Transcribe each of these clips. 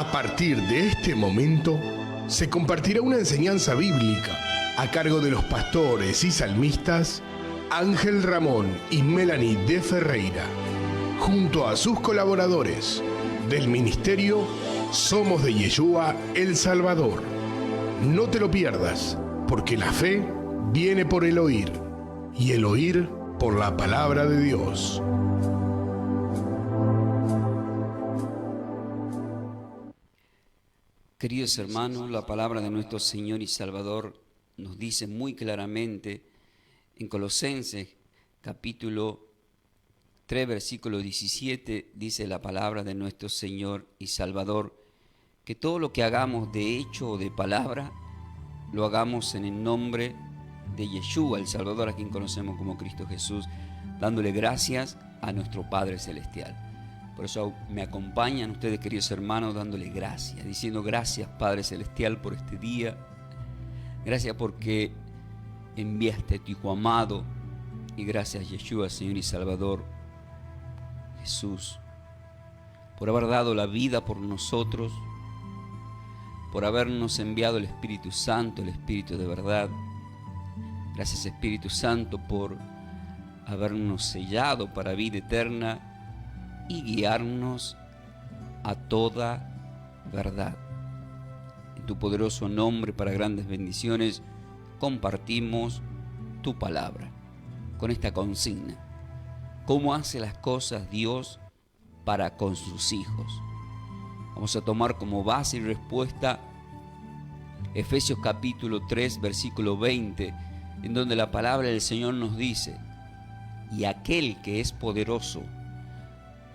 A partir de este momento, se compartirá una enseñanza bíblica a cargo de los pastores y salmistas Ángel Ramón y Melanie de Ferreira, junto a sus colaboradores del ministerio Somos de Yeshua El Salvador. No te lo pierdas, porque la fe viene por el oír, y el oír por la palabra de Dios. Queridos hermanos, la palabra de nuestro Señor y Salvador nos dice muy claramente en Colosenses capítulo 3, versículo 17, dice la palabra de nuestro Señor y Salvador, que todo lo que hagamos de hecho o de palabra, lo hagamos en el nombre de Yeshua, el Salvador, a quien conocemos como Cristo Jesús, dándole gracias a nuestro Padre Celestial. Por eso me acompañan ustedes, queridos hermanos, dándole gracias, diciendo gracias, Padre Celestial, por este día. Gracias porque enviaste a tu Hijo amado, y gracias, Yeshua, Señor y Salvador, Jesús, por haber dado la vida por nosotros, por habernos enviado el Espíritu Santo, el Espíritu de verdad. Gracias, Espíritu Santo, por habernos sellado para vida eterna y guiarnos a toda verdad. En tu poderoso nombre, para grandes bendiciones, compartimos tu palabra con esta consigna: ¿cómo hace las cosas Dios para con sus hijos? Vamos a tomar como base y respuesta Efesios capítulo 3, versículo 20, en donde la palabra del Señor nos dice: y aquel que es poderoso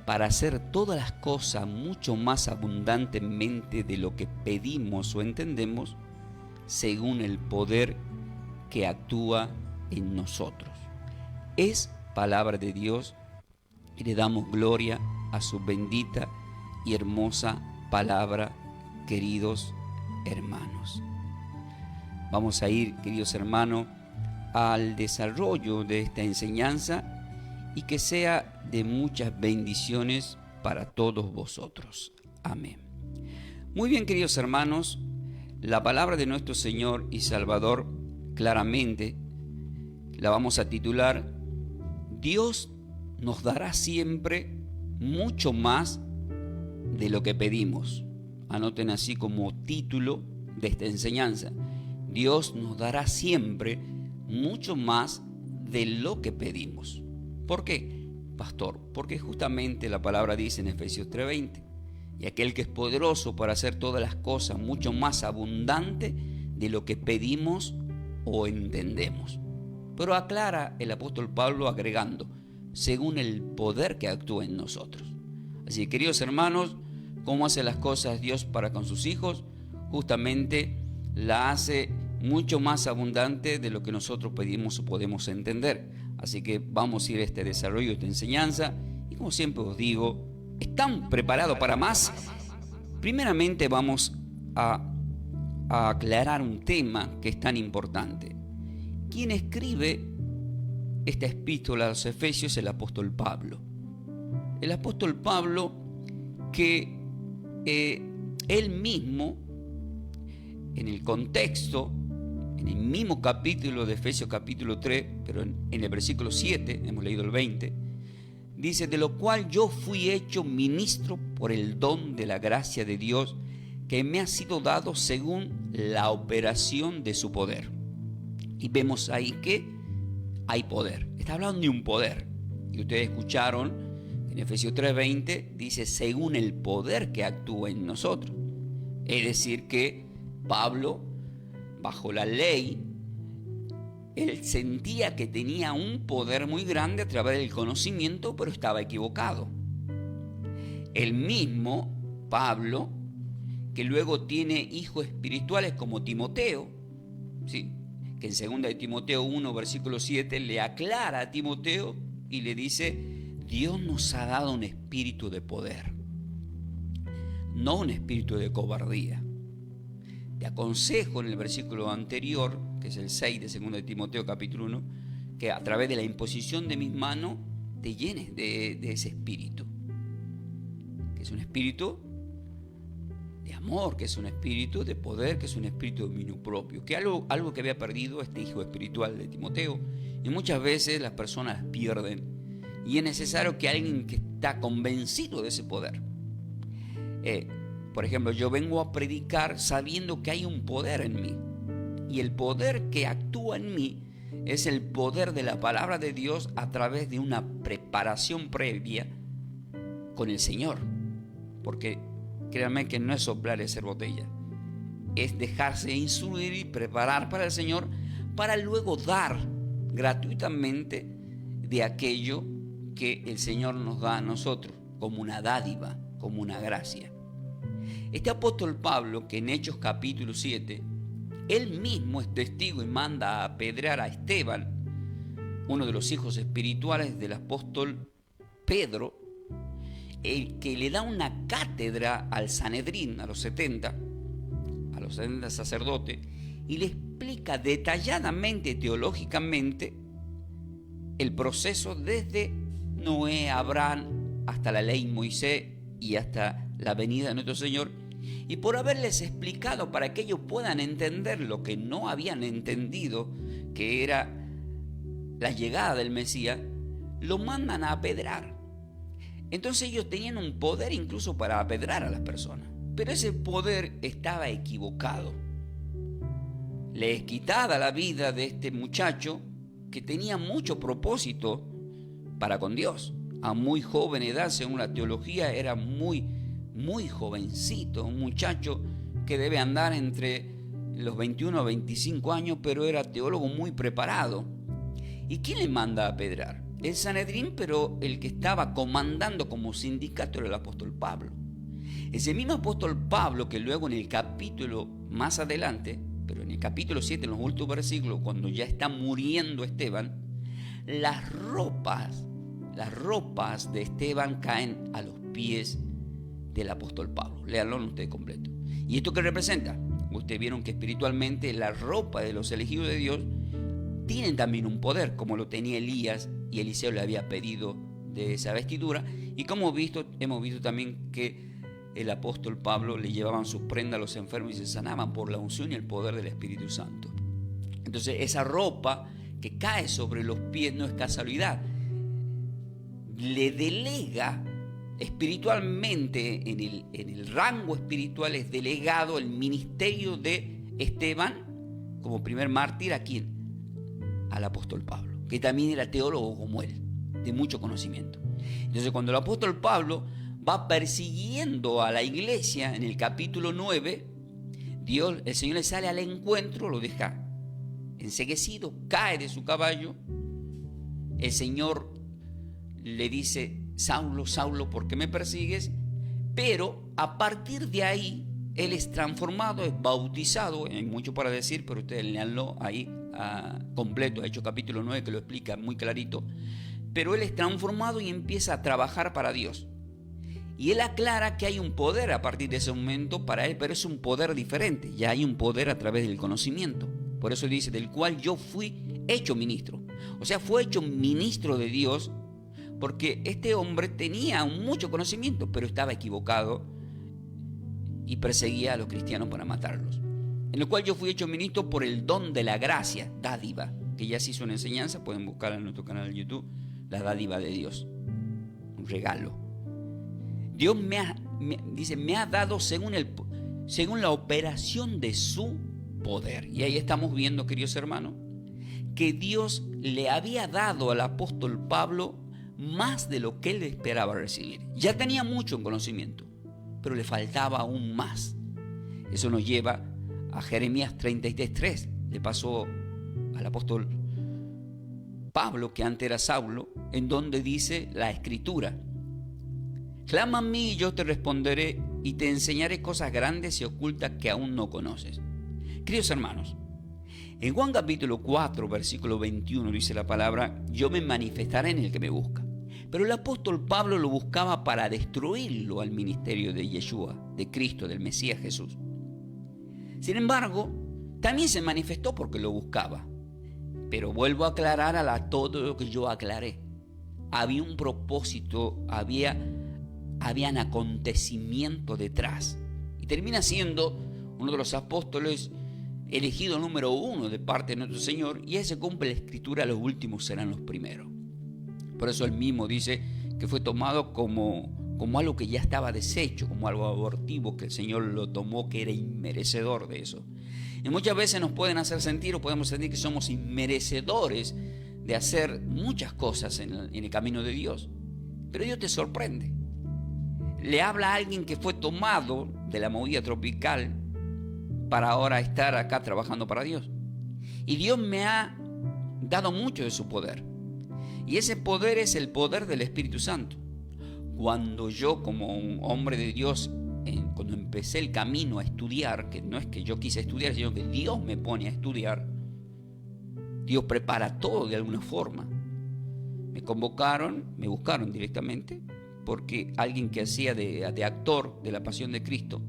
para hacer todas las cosas mucho más abundantemente de lo que pedimos o entendemos, según el poder que actúa en nosotros. Es palabra de Dios y le damos gloria a su bendita y hermosa palabra, queridos hermanos. Vamos a ir, queridos hermanos, al desarrollo de esta enseñanza, y que sea de muchas bendiciones para todos vosotros. Amén. Muy bien, queridos hermanos, la palabra de nuestro Señor y Salvador claramente la vamos a titular: Dios nos dará siempre mucho más de lo que pedimos. Anoten así como título de esta enseñanza: Dios nos dará siempre mucho más de lo que pedimos. ¿Por qué, pastor? Porque justamente la palabra dice en Efesios 3:20: y aquel que es poderoso para hacer todas las cosas mucho más abundante de lo que pedimos o entendemos. Pero aclara el apóstol Pablo agregando: según el poder que actúa en nosotros. Así que, queridos hermanos, ¿cómo hace las cosas Dios para con sus hijos? Justamente la hace mucho más abundante de lo que nosotros pedimos o podemos entender. Así que vamos a ir a este desarrollo de esta enseñanza, y como siempre os digo, ¿están preparados para más? Primeramente vamos a aclarar un tema que es tan importante. Quien escribe esta epístola a los Efesios es el apóstol Pablo. El apóstol Pablo que él mismo, en el contexto, en el mismo capítulo de Efesios capítulo 3, pero en el versículo 7, hemos leído el 20, dice: de lo cual yo fui hecho ministro por el don de la gracia de Dios que me ha sido dado según la operación de su poder. Y vemos ahí que hay poder. Está hablando de un poder. Y ustedes escucharon, en Efesios 3:20 dice: según el poder que actúa en nosotros. Es decir que Pablo, bajo la ley, él sentía que tenía un poder muy grande a través del conocimiento, pero estaba equivocado. El mismo Pablo, que luego tiene hijos espirituales como Timoteo, ¿sí?, que en 2 de Timoteo 1, versículo 7, le aclara a Timoteo y le dice: Dios nos ha dado un espíritu de poder, no un espíritu de cobardía. Te aconsejo en el versículo anterior, que es el 6 de 2 de Timoteo capítulo 1, que a través de la imposición de mis manos te llenes de ese espíritu, que es un espíritu de amor, que es un espíritu de poder, que es un espíritu de dominio propio, que algo que había perdido este hijo espiritual de Timoteo, y muchas veces las personas pierden, y es necesario que alguien que está convencido de ese poder. Por ejemplo, yo vengo a predicar sabiendo que hay un poder en mí, y el poder que actúa en mí es el poder de la palabra de Dios a través de una preparación previa con el Señor. Porque créanme que no es soplar y hacer botella, es dejarse instruir y preparar para el Señor, para luego dar gratuitamente de aquello que el Señor nos da a nosotros, como una dádiva, como una gracia. Este apóstol Pablo, que en Hechos capítulo 7, él mismo es testigo y manda a apedrear a Esteban, uno de los hijos espirituales del apóstol Pedro, el que le da una cátedra al Sanedrín, a los 70 sacerdotes, y le explica detalladamente, teológicamente, el proceso desde Noé, Abraham, hasta la ley Moisés y hasta la venida de nuestro Señor. Y por haberles explicado para que ellos puedan entender lo que no habían entendido, que era la llegada del Mesías, lo mandan a apedrear. Entonces ellos tenían un poder incluso para apedrear a las personas, pero ese poder estaba equivocado. Le es quitada la vida de este muchacho que tenía mucho propósito para con Dios. A muy joven edad, según la teología, era muy jovencito, un muchacho que debe andar entre los 21 a 25 años, pero era teólogo muy preparado. ¿Y quién le manda a apedrear? El Sanedrín, pero el que estaba comandando como sindicato era el apóstol Pablo. Ese mismo apóstol Pablo que luego en el capítulo más adelante, pero en el capítulo 7, en los últimos versículos, cuando ya está muriendo Esteban, las ropas de Esteban caen a los pies del apóstol Pablo. Léanlo ustedes completo. ¿Y esto qué representa? Ustedes vieron que espiritualmente la ropa de los elegidos de Dios tienen también un poder, como lo tenía Elías, y Eliseo le había pedido de esa vestidura, y como hemos visto también que el apóstol Pablo le llevaban sus prendas a los enfermos y se sanaban por la unción y el poder del Espíritu Santo. Entonces esa ropa que cae sobre los pies no es casualidad, le delega espiritualmente, en el rango espiritual es delegado el ministerio de Esteban como primer mártir. ¿A quién? Al apóstol Pablo, que también era teólogo como él, de mucho conocimiento. Entonces cuando el apóstol Pablo va persiguiendo a la iglesia en el capítulo 9, el Señor le sale al encuentro, lo deja enceguecido, cae de su caballo. El Señor le dice: Saulo, Saulo, ¿por qué me persigues? Pero a partir de ahí él es transformado, es bautizado. Hay mucho para decir, pero ustedes leanlo ahí completo, Hechos capítulo 9, que lo explica muy clarito. Pero él es transformado y empieza a trabajar para Dios. Y él aclara que hay un poder a partir de ese momento para él, pero es un poder diferente. Ya hay un poder a través del conocimiento. Por eso dice: del cual yo fui hecho ministro. O sea, fue hecho ministro de Dios, porque este hombre tenía mucho conocimiento, pero estaba equivocado y perseguía a los cristianos para matarlos. En el cual yo fui hecho ministro por el don de la gracia, dádiva, que ya se hizo una enseñanza, pueden buscarla en nuestro canal de YouTube, la dádiva de Dios, un regalo. Dios me ha dado según la operación de su poder. Y ahí estamos viendo, queridos hermanos, que Dios le había dado al apóstol Pablo más de lo que él esperaba recibir. Ya tenía mucho en conocimiento, pero le faltaba aún más. Eso nos lleva a Jeremías 33:3. Le pasó al apóstol Pablo, que antes era Saulo, en donde dice la escritura: clama a mí y yo te responderé y te enseñaré cosas grandes y ocultas que aún no conoces. Queridos hermanos, en Juan capítulo 4, versículo 21 dice la palabra: yo me manifestaré en el que me busca. Pero el apóstol Pablo lo buscaba para destruirlo al ministerio de Yeshua, de Cristo, del Mesías Jesús. Sin embargo, también se manifestó porque lo buscaba. Pero vuelvo a aclarar todo lo que yo aclaré. Había un propósito, habían acontecimientos detrás. y termina siendo uno de los apóstoles elegido número 1 de parte de nuestro Señor, y ese cumple la Escritura: los últimos serán los primeros. Por eso él mismo dice que fue tomado como algo que ya estaba deshecho, como algo abortivo, que el Señor lo tomó, que era inmerecedor de eso. Y muchas veces nos pueden hacer sentir, o podemos sentir, que somos inmerecedores de hacer muchas cosas en el camino de Dios. Pero Dios te sorprende. Le habla a alguien que fue tomado de la movida tropical para ahora estar acá trabajando para Dios. Y Dios me ha dado mucho de su poder. Y ese poder es el poder del Espíritu Santo. Cuando yo, como un hombre de Dios, cuando empecé el camino a estudiar, que no es que yo quise estudiar, sino que Dios me pone a estudiar, Dios prepara todo de alguna forma. Me buscaron directamente, porque alguien que hacía de actor de la Pasión de Cristo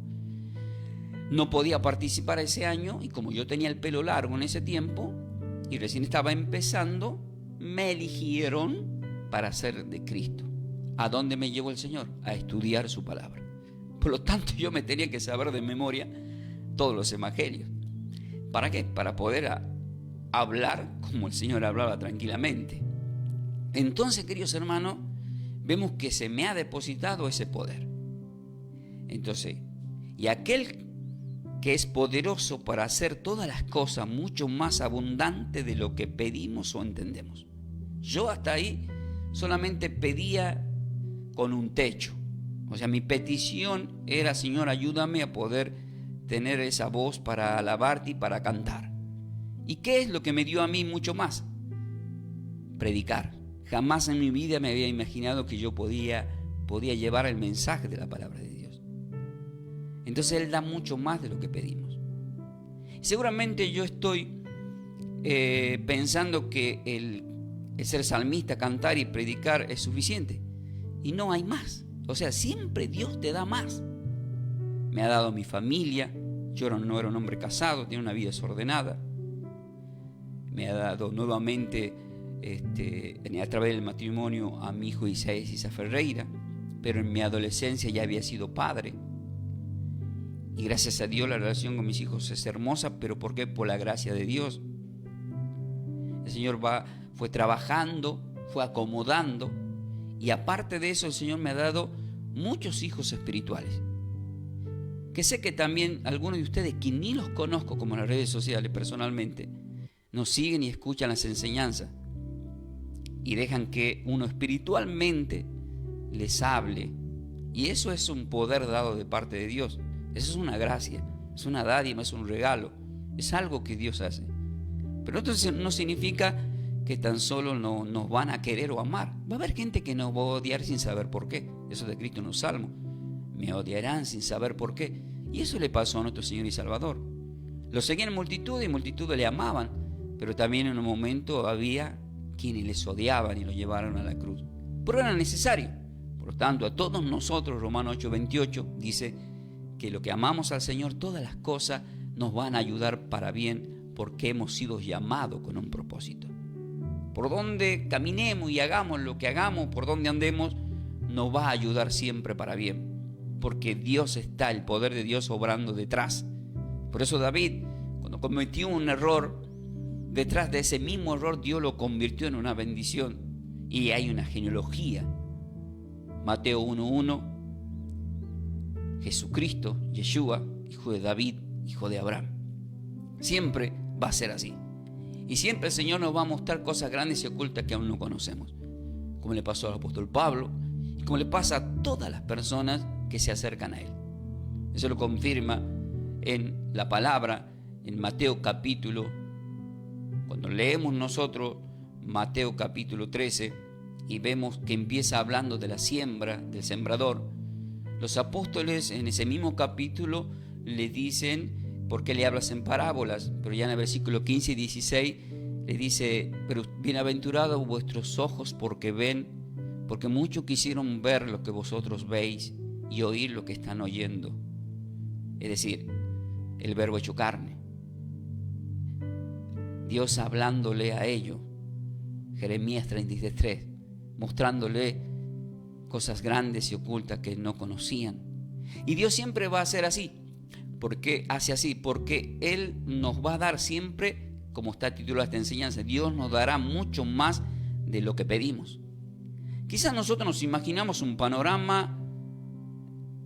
no podía participar ese año, y como yo tenía el pelo largo en ese tiempo y recién estaba empezando, me eligieron para ser de Cristo. ¿A dónde me llevó el Señor? A estudiar su palabra. Por lo tanto, yo me tenía que saber de memoria todos los evangelios. ¿Para qué? Para poder hablar como el Señor hablaba tranquilamente. Entonces, queridos hermanos, vemos que se me ha depositado ese poder. Entonces, y aquel que es poderoso para hacer todas las cosas mucho más abundante de lo que pedimos o entendemos. Yo hasta ahí solamente pedía con un techo. O sea, mi petición era: Señor, ayúdame a poder tener esa voz para alabarte y para cantar. ¿Y qué es lo que me dio a mí mucho más? Predicar. Jamás en mi vida me había imaginado que yo podía llevar el mensaje de la palabra de Dios. Entonces Él da mucho más de lo que pedimos. Seguramente yo estoy pensando que el ser salmista, cantar y predicar es suficiente. Y no hay más. O sea, siempre Dios te da más. Me ha dado mi familia. Yo no era un hombre casado, tenía una vida desordenada. Me ha dado nuevamente, a través del matrimonio, a mi hijo Isaías Isa Ferreira. Pero en mi adolescencia ya había sido padre. Y gracias a Dios la relación con mis hijos es hermosa. ¿Pero por qué? Por la gracia de Dios. El Señor fue trabajando, fue acomodando. Y aparte de eso, el Señor me ha dado muchos hijos espirituales. Que sé que también algunos de ustedes, que ni los conozco como en las redes sociales personalmente, nos siguen y escuchan las enseñanzas. Y dejan que uno espiritualmente les hable. Y eso es un poder dado de parte de Dios. Eso es una gracia, es una dádiva, es un regalo. Es algo que Dios hace. Pero esto no significa que tan solo nos van a querer o amar. Va a haber gente que nos va a odiar sin saber por qué. Eso de Cristo en los Salmos. Me odiarán sin saber por qué. Y eso le pasó a nuestro Señor y Salvador. Lo seguían multitudes y multitudes le amaban. Pero también en un momento había quienes les odiaban y lo llevaron a la cruz. Pero era necesario. Por lo tanto, a todos nosotros, Romanos 8:28 dice que lo que amamos al Señor, todas las cosas nos van a ayudar para bien, porque hemos sido llamados con un propósito. Por donde caminemos y hagamos lo que hagamos, por donde andemos, nos va a ayudar siempre para bien, porque Dios está, el poder de Dios obrando detrás. Por eso David, cuando cometió un error, detrás de ese mismo error Dios lo convirtió en una bendición. Y hay una genealogía. Mateo 1:1, Jesucristo, Yeshua, hijo de David, hijo de Abraham. Siempre va a ser así. Y siempre el Señor nos va a mostrar cosas grandes y ocultas que aún no conocemos. Como le pasó al apóstol Pablo y como le pasa a todas las personas que se acercan a Él. Eso lo confirma en la palabra, en Mateo capítulo. Cuando leemos nosotros Mateo capítulo 13 y vemos que empieza hablando de la siembra, del sembrador, los apóstoles en ese mismo capítulo le dicen: ¿por qué le hablas en parábolas? Pero ya en el versículo 15 y 16 le dice: pero bienaventurados vuestros ojos porque ven, porque muchos quisieron ver lo que vosotros veis y oír lo que están oyendo. Es decir, el verbo hecho carne. Dios hablándole a ellos, Jeremías 33:3, mostrándole cosas grandes y ocultas que no conocían. Y Dios siempre va a ser así. ¿Por qué hace así? Porque Él nos va a dar siempre, como está titulada esta enseñanza, Dios nos dará mucho más de lo que pedimos. Quizás nosotros nos imaginamos un panorama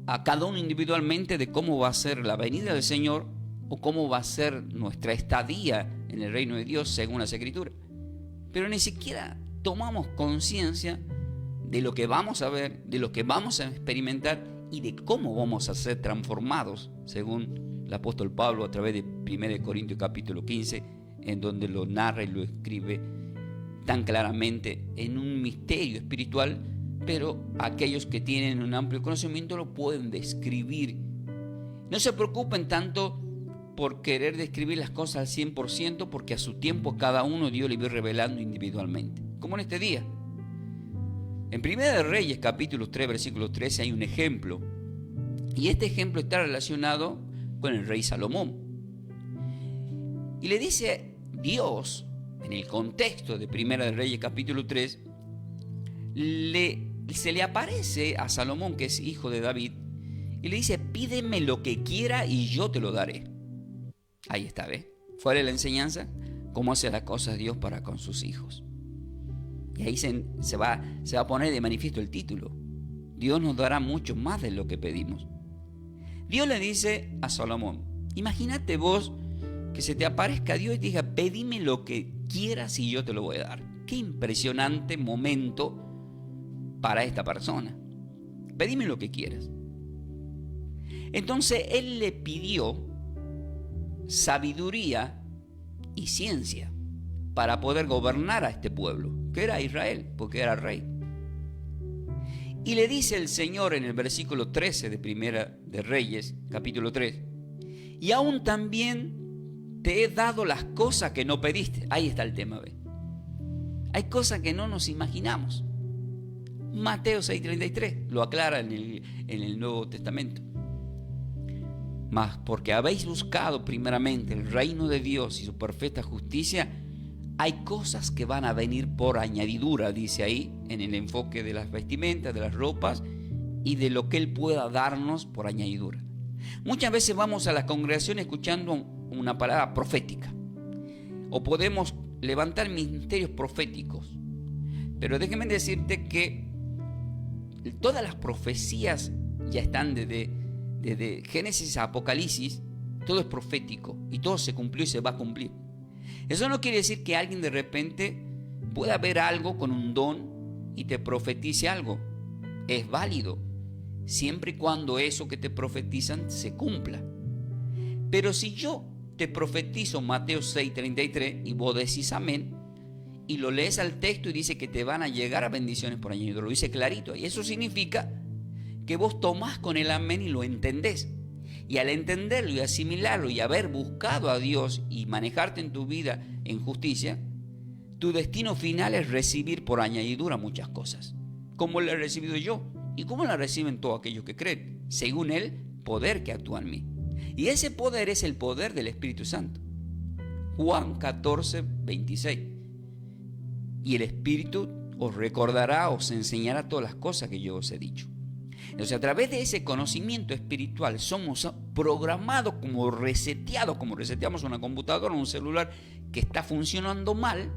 a cada uno individualmente de cómo va a ser la venida del Señor o cómo va a ser nuestra estadía en el reino de Dios según las Escrituras. Pero ni siquiera tomamos conciencia de lo que vamos a ver, de lo que vamos a experimentar y de cómo vamos a ser transformados, según el apóstol Pablo a través de 1 Corintios capítulo 15, en donde lo narra y lo escribe tan claramente en un misterio espiritual, pero aquellos que tienen un amplio conocimiento lo pueden describir. No se preocupen tanto por querer describir las cosas al 100%, porque a su tiempo cada uno Dios le va revelando individualmente, como en este día. En 1 de Reyes, capítulo 3, versículo 13, hay un ejemplo. Y este ejemplo está relacionado con el rey Salomón. Y le dice Dios, en el contexto de 1 de Reyes, capítulo 3, se le aparece a Salomón, que es hijo de David, y le dice: pídeme lo que quiera y yo te lo daré. Ahí está, ¿ves? ¿Cuál es la enseñanza? Cómo hace las cosas Dios para con sus hijos. Y ahí se va a poner de manifiesto el título. Dios nos dará mucho más de lo que pedimos. Dios le dice a Salomón: imagínate vos que se te aparezca Dios y te diga: pedime lo que quieras y yo te lo voy a dar. Qué impresionante momento para esta persona. Pedime lo que quieras. Entonces él le pidió sabiduría y ciencia para poder gobernar a este pueblo, que era Israel, porque era rey. Y le dice el Señor en el versículo 13 de 1 de Reyes, capítulo 3: y aún también te he dado las cosas que no pediste. Ahí está el tema, ¿ve? Hay cosas que no nos imaginamos. Mateo 6:33 lo aclara en el Nuevo Testamento. Mas porque habéis buscado primeramente el reino de Dios y su perfecta justicia, hay cosas que van a venir por añadidura, dice ahí, en el enfoque de las vestimentas, de las ropas y de lo que Él pueda darnos por añadidura. Muchas veces vamos a la congregación escuchando una palabra profética, o podemos levantar ministerios proféticos, pero déjeme decirte que todas las profecías ya están desde Génesis a Apocalipsis. Todo es profético y todo se cumplió y se va a cumplir. Eso no quiere decir que alguien de repente pueda ver algo con un don y te profetice algo. Es válido, siempre y cuando eso que te profetizan se cumpla. Pero si yo te profetizo Mateo 6:33 y vos decís amén, y lo lees al texto y dice que te van a llegar a bendiciones por añadidura, lo dice clarito, y eso significa que vos tomás con el amén y lo entendés. Y al entenderlo y asimilarlo y haber buscado a Dios y manejarte en tu vida en justicia, tu destino final es recibir por añadidura muchas cosas, como lo he recibido yo y como la reciben todos aquellos que creen, según el poder que actúa en mí. Y ese poder es el poder del Espíritu Santo. Juan 14:26. Y el Espíritu os recordará, os enseñará todas las cosas que yo os he dicho. Entonces, a través de ese conocimiento espiritual somos programados, como reseteados, como reseteamos una computadora o un celular que está funcionando mal,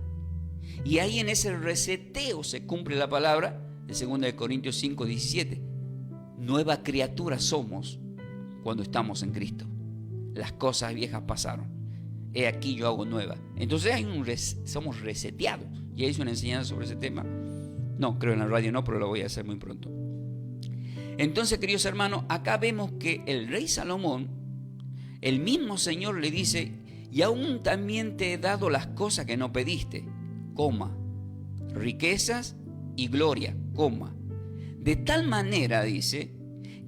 y ahí en ese reseteo se cumple la palabra de 2 Corintios 5:17. Nueva criatura somos cuando estamos en Cristo. Las cosas viejas pasaron, he aquí yo hago nueva. Entonces somos reseteados. ¿Ya hice una enseñanza sobre ese tema? No, creo en la radio no, pero lo voy a hacer muy pronto. Entonces, queridos hermanos, acá vemos que el rey Salomón, el mismo Señor le dice: y aún también te he dado las cosas que no pediste, coma, riquezas y gloria, coma. De tal manera, dice,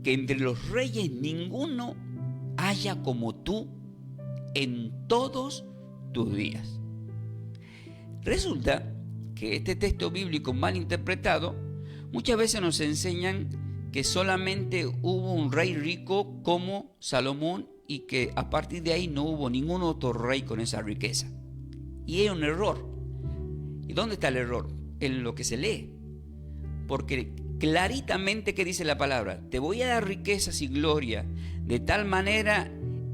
que entre los reyes ninguno haya como tú en todos tus días. Resulta que este texto bíblico mal interpretado muchas veces nos enseñan que solamente hubo un rey rico como Salomón y que a partir de ahí no hubo ningún otro rey con esa riqueza. Y es un error. ¿Y dónde está el error? En lo que se lee. Porque claritamente, ¿qué dice la palabra? Te voy a dar riquezas y gloria de tal manera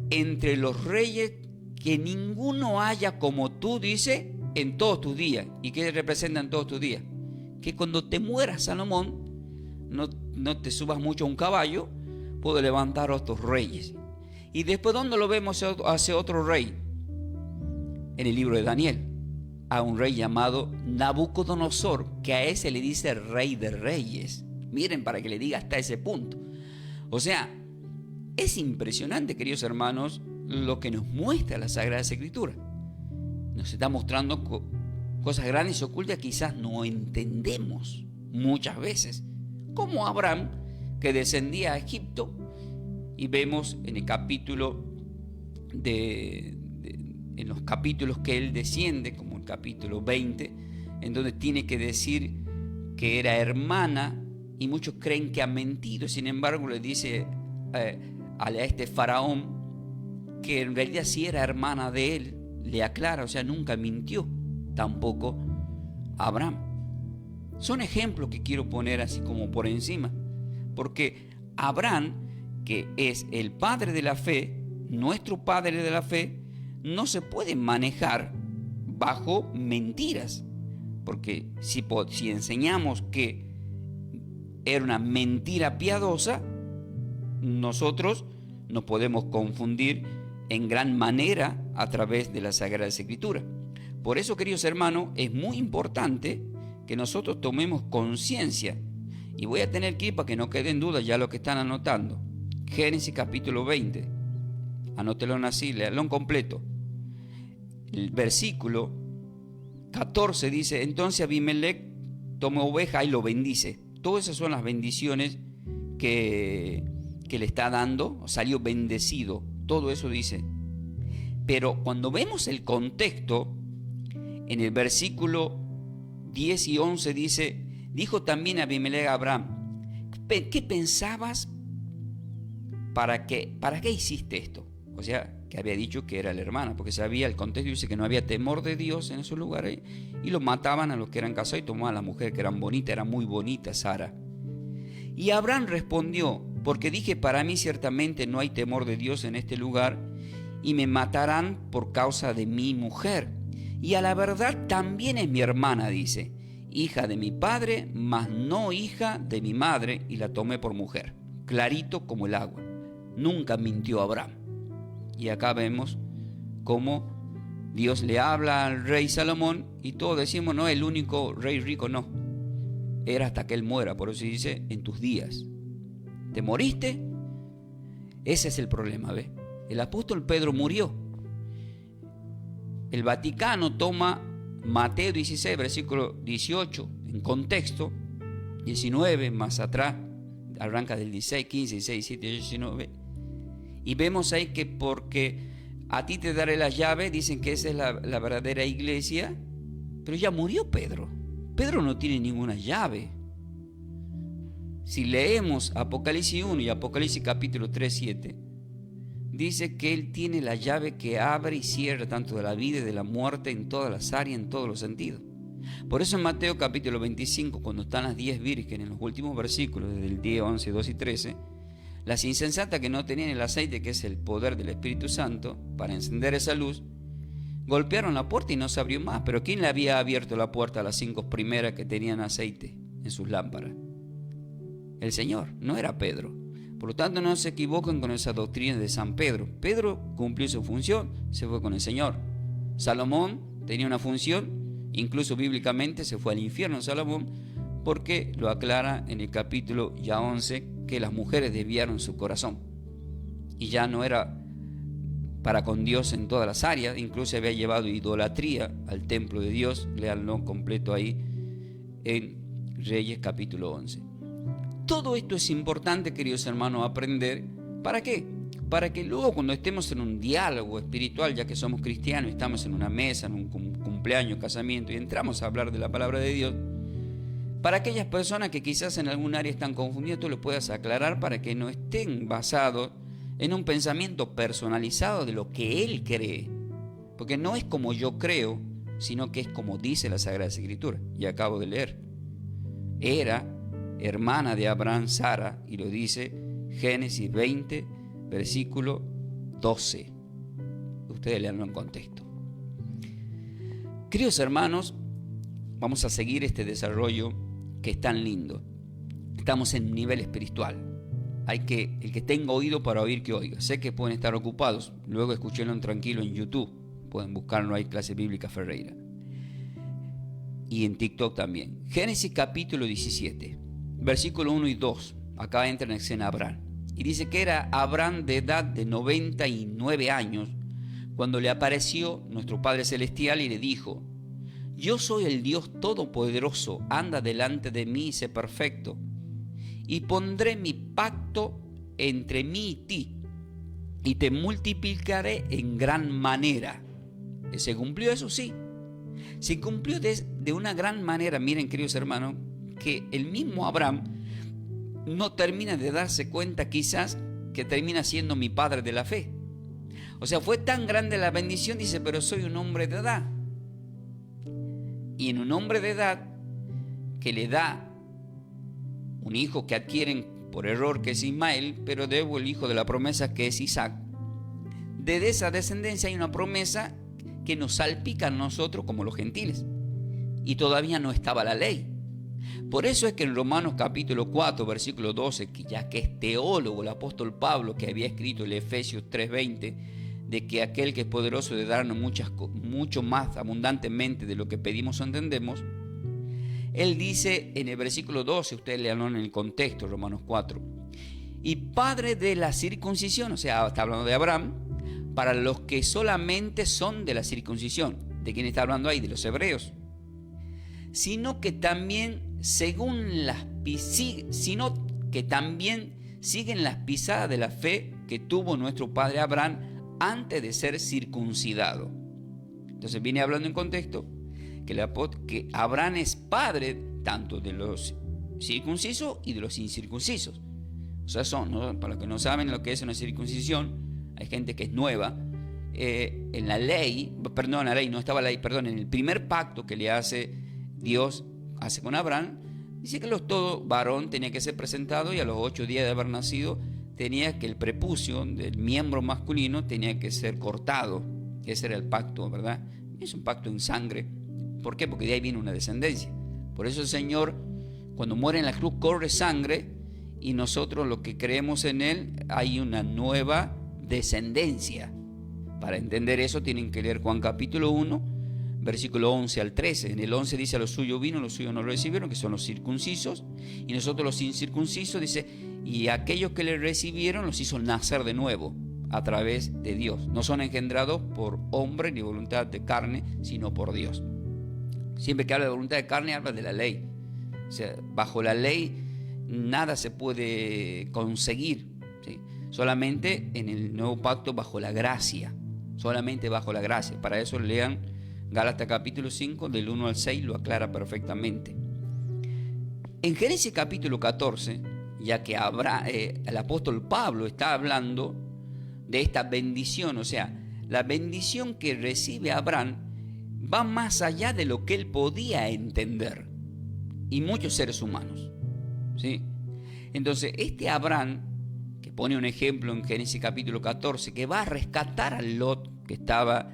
entre los reyes que ninguno haya como tú, dice, en todos tus días. ¿Y qué representan todos tus días? Que cuando te mueras, Salomón, no te subas mucho a un caballo, puedo levantar otros reyes. Y después, ¿dónde lo vemos hacia otro rey? En el libro de Daniel, a un rey llamado Nabucodonosor, que a ese le dice rey de reyes. Miren, para que le diga hasta ese punto. O sea, es impresionante, queridos hermanos, lo que nos muestra la Sagrada Escritura. Nos está mostrando cosas grandes y ocultas que quizás no entendemos muchas veces. Como Abraham, que descendía a Egipto, y vemos en el capítulo en los capítulos que él desciende, como el capítulo 20, en donde tiene que decir que era hermana, y muchos creen que ha mentido. Sin embargo, le dice a este faraón que en realidad sí era hermana de él, le aclara, o sea, nunca mintió, tampoco Abraham. Son ejemplos que quiero poner así como por encima, porque Abraham, que es el padre de la fe, nuestro padre de la fe, no se puede manejar bajo mentiras, porque si enseñamos que era una mentira piadosa, nosotros nos podemos confundir en gran manera a través de la Sagrada Escritura. Por eso, queridos hermanos, es muy importante que nosotros tomemos conciencia. Y voy a tener que ir para que no queden dudas ya lo que están anotando. Génesis capítulo 20. Anótelo así, léalo en completo. El versículo 14 dice: entonces Abimelech tomó oveja y lo bendice. Todas esas son las bendiciones que le está dando. Salió bendecido. Todo eso dice. Pero cuando vemos el contexto, en el versículo 10 y 11 dice: dijo también Abimelech a Abraham: ¿qué pensabas? ¿Para qué hiciste esto? O sea, que había dicho que era la hermana, porque sabía, el contexto dice que no había temor de Dios en esos lugares, y los mataban a los que eran casados y tomaban a la mujer que eran bonitas. Era muy bonita Sara. Y Abraham respondió: porque dije, para mí ciertamente no hay temor de Dios en este lugar, y me matarán por causa de mi mujer. Y a la verdad también es mi hermana, dice, hija de mi padre, mas no hija de mi madre, y la tomé por mujer. Clarito como el agua. Nunca mintió Abraham. Y acá vemos cómo Dios le habla al rey Salomón, y todos decimos: no, el único rey rico, no. Era hasta que él muera. Por eso dice: en tus días. ¿Te moriste? Ese es el problema, ¿ves? El apóstol Pedro murió. El Vaticano toma Mateo 16, versículo 18, en contexto, 19 más atrás, arranca del 16, 15, 16, 17, 19, y vemos ahí que porque a ti te daré las llaves, dicen que esa es la verdadera iglesia, pero ya murió Pedro. Pedro no tiene ninguna llave. Si leemos Apocalipsis 1 y Apocalipsis capítulo 3, 7, dice que él tiene la llave que abre y cierra tanto de la vida y de la muerte, en todas las áreas, en todos los sentidos. Por eso en Mateo capítulo 25, cuando están las 10 vírgenes, en los últimos versículos, desde el 10, 11, 12 y 13, las insensatas que no tenían el aceite, que es el poder del Espíritu Santo, para encender esa luz, golpearon la puerta y no se abrió más. Pero ¿quién le había abierto la puerta a las 5 primeras que tenían aceite en sus lámparas? El Señor, no era Pedro. Por lo tanto, no se equivoquen con esa doctrina de San Pedro. Pedro cumplió su función, se fue con el Señor. Salomón tenía una función, incluso bíblicamente se fue al infierno Salomón, porque lo aclara en el capítulo ya 11, que las mujeres desviaron su corazón. Y ya no era para con Dios en todas las áreas, incluso había llevado idolatría al templo de Dios. Léanlo completo ahí en Reyes capítulo 11. Todo esto es importante, queridos hermanos, aprender. ¿Para qué? Para que luego, cuando estemos en un diálogo espiritual, ya que somos cristianos, estamos en una mesa, en un cumpleaños, casamiento, y entramos a hablar de la palabra de Dios, para aquellas personas que quizás en algún área están confundidas, tú lo puedas aclarar para que no estén basados en un pensamiento personalizado de lo que él cree. Porque no es como yo creo, sino que es como dice la Sagrada Escritura. Y acabo de leer. Era hermana de Abraham Sara, y lo dice Génesis 20, versículo 12. Ustedes leanlo en contexto. Queridos hermanos, vamos a seguir este desarrollo que es tan lindo. Estamos en un nivel espiritual. El que tenga oído para oír, que oiga. Sé que pueden estar ocupados. Luego escúchenlo tranquilo en YouTube. Pueden buscarlo ahí, Clase Bíblica Ferreira. Y en TikTok también. Génesis capítulo 17, versículo 1 y 2. Acá entra en escena Abraham. Y dice que era Abraham de edad de 99 años cuando le apareció nuestro Padre Celestial y le dijo: yo soy el Dios Todopoderoso, anda delante de mí y sé perfecto. Y pondré mi pacto entre mí y ti, y te multiplicaré en gran manera. ¿Se cumplió eso? Sí. Se cumplió de una gran manera. Miren, queridos hermanos, que el mismo Abraham no termina de darse cuenta quizás que termina siendo mi padre de la fe. O sea, fue tan grande la bendición, dice, pero soy un hombre de edad. Y en un hombre de edad que le da un hijo que adquieren por error, que es Ismael, pero debo el hijo de la promesa, que es Isaac. De esa descendencia hay una promesa que nos salpica a nosotros como los gentiles. Y todavía no estaba la ley. Por eso es que en Romanos capítulo 4, versículo 12, que ya que es teólogo el apóstol Pablo, que había escrito el Efesios 3:20, de que aquel que es poderoso de darnos mucho más abundantemente de lo que pedimos o entendemos, él dice en el versículo 12, ustedes leanlo en el contexto, Romanos 4, y padre de la circuncisión, o sea, está hablando de Abraham, para los que solamente son de la circuncisión. ¿De quién está hablando ahí? De los hebreos. Sino que también siguen las pisadas de la fe que tuvo nuestro padre Abraham antes de ser circuncidado. Entonces viene hablando en contexto que Abraham es padre tanto de los circuncisos y de los incircuncisos. O sea, ¿no? Para los que no saben lo que es una circuncisión, hay gente que es nueva. En el primer pacto que le hace Dios con Abraham, dice que todo varón tenía que ser presentado, y a los 8 días de haber nacido tenía que el prepucio del miembro masculino tenía que ser cortado. Ese era el pacto, ¿verdad? Es un pacto en sangre. ¿Por qué? Porque de ahí viene una descendencia. Por eso el Señor, cuando muere en la cruz, corre sangre, y nosotros los que creemos en Él, hay una nueva descendencia. Para entender eso tienen que leer Juan capítulo 1, versículo 11 al 13. En el 11 dice: a los suyos vino, los suyos no lo recibieron, que son los circuncisos. Y nosotros los incircuncisos, dice, y aquellos que le recibieron los hizo nacer de nuevo a través de Dios. No son engendrados por hombre ni voluntad de carne, sino por Dios. Siempre que habla de voluntad de carne, habla de la ley. O sea, bajo la ley nada se puede conseguir, ¿sí? Solamente en el nuevo pacto bajo la gracia. Solamente bajo la gracia. Para eso lean Gálatas capítulo 5, del 1 al 6, lo aclara perfectamente. En Génesis capítulo 14, ya que el apóstol Pablo está hablando de esta bendición, o sea, la bendición que recibe Abraham va más allá de lo que él podía entender, y muchos seres humanos, ¿sí? Entonces, este Abraham, que pone un ejemplo en Génesis capítulo 14, que va a rescatar a Lot, que estaba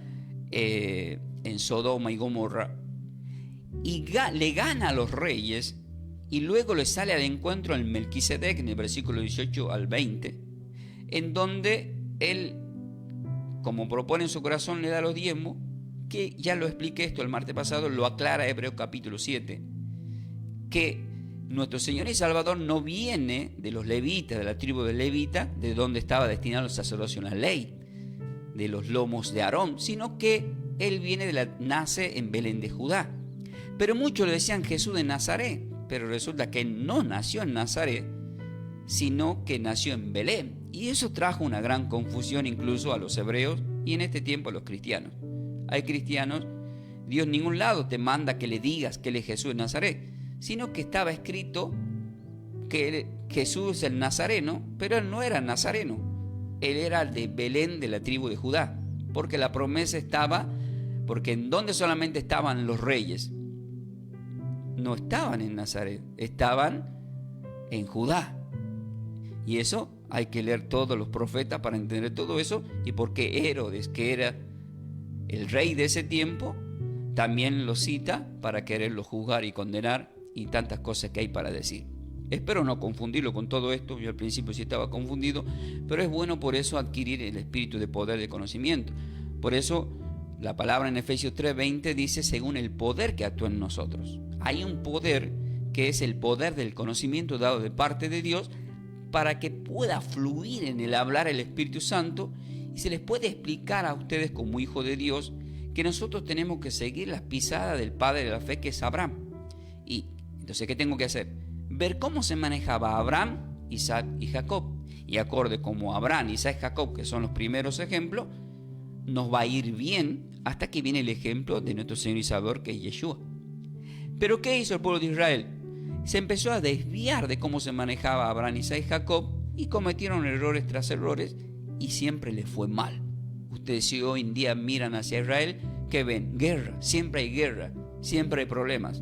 en Sodoma y Gomorra, y le gana a los reyes, y luego le sale al encuentro en Melquisedec, en el versículo 18 al 20, en donde él, como propone en su corazón, le da los diezmos, que ya lo expliqué esto el martes pasado, lo aclara Hebreos capítulo 7, que nuestro Señor y Salvador no viene de los levitas, de la tribu de Levita, de donde estaba destinado el sacerdocio en la ley, de los lomos de Aarón, sino que él nace en Belén de Judá. Pero muchos le decían Jesús de Nazaret, pero resulta que no nació en Nazaret, sino que nació en Belén. Y eso trajo una gran confusión incluso a los hebreos y en este tiempo a los cristianos. Hay cristianos, Dios en ningún lado te manda que le digas que él es Jesús de Nazaret, sino que estaba escrito que Jesús es el nazareno, pero él no era nazareno, él era de Belén, de la tribu de Judá, porque la promesa estaba, porque en donde solamente estaban los reyes, no estaban en Nazaret, estaban en Judá. Y eso hay que leer todos los profetas para entender todo eso, y porque Herodes, que era el rey de ese tiempo, también lo cita para quererlo juzgar y condenar, y tantas cosas que hay para decir. Espero no confundirlo con todo esto. Yo al principio sí estaba confundido, pero es bueno por eso adquirir el espíritu de poder de conocimiento. Por eso la palabra en Efesios 3:20 dice según el poder que actúa en nosotros. Hay un poder que es el poder del conocimiento dado de parte de Dios para que pueda fluir en el hablar el Espíritu Santo, y se les puede explicar a ustedes como hijos de Dios que nosotros tenemos que seguir las pisadas del padre de la fe, que es Abraham. Y entonces, ¿qué tengo que hacer? Ver cómo se manejaba Abraham, Isaac y Jacob. Y acorde como Abraham, Isaac y Jacob, que son los primeros ejemplos, nos va a ir bien hasta que viene el ejemplo de nuestro Señor y Salvador, que es Yeshua. Pero ¿qué hizo el pueblo de Israel? Se empezó a desviar de cómo se manejaba Abraham, Isaac y Jacob, y cometieron errores tras errores, y siempre les fue mal. Ustedes si hoy en día miran hacia Israel, ¿qué ven? Guerra, siempre hay problemas.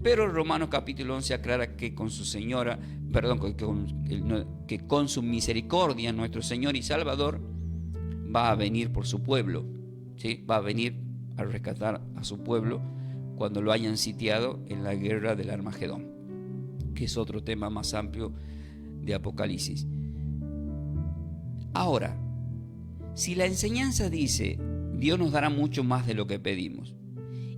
Pero Romanos capítulo 11 aclara que con su señora, que con su misericordia nuestro Señor y Salvador va a venir por su pueblo, ¿sí? Va a venir a rescatar a su pueblo cuando lo hayan sitiado en la guerra del Armagedón, que es otro tema más amplio de Apocalipsis. Ahora, si la enseñanza dice Dios nos dará mucho más de lo que pedimos,